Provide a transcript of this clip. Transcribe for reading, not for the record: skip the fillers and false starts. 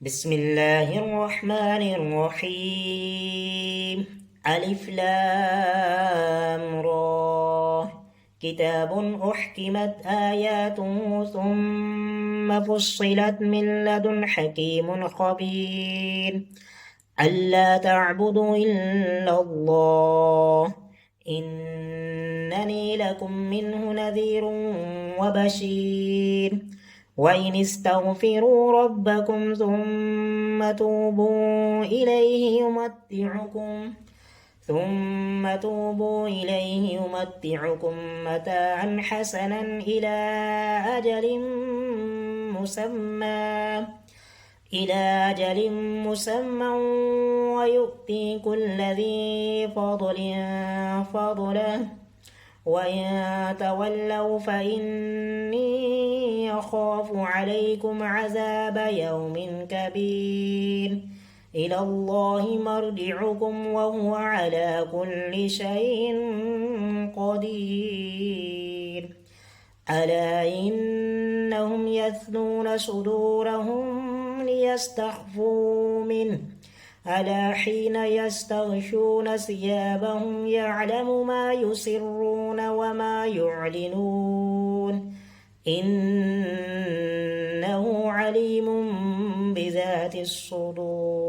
بسم الله الرحمن الرحيم. ألف لام را. كتاب أحكمت آياته ثم فصلت من لدن حكيم خبير. ألا تعبدوا إلا الله إنني لكم منه نذير وبشير. وإن استغفروا ربكم ثم توبوا إليه يمتعكم متاعا حسنا إلى أجل مسمى ويؤتي كل ذي فضل فضله. وإن تولوا فإني أخاف عليكم عذاب يوم كبير. إلى الله مرجعكم وهو على كل شيء قدير. ألا إنهم يثنون صدورهم ليستخفوا منه. ألا حين يستغشون ثيابهم يعلم ما يسرون وما يعلنون إنه عليم بذات الصدور.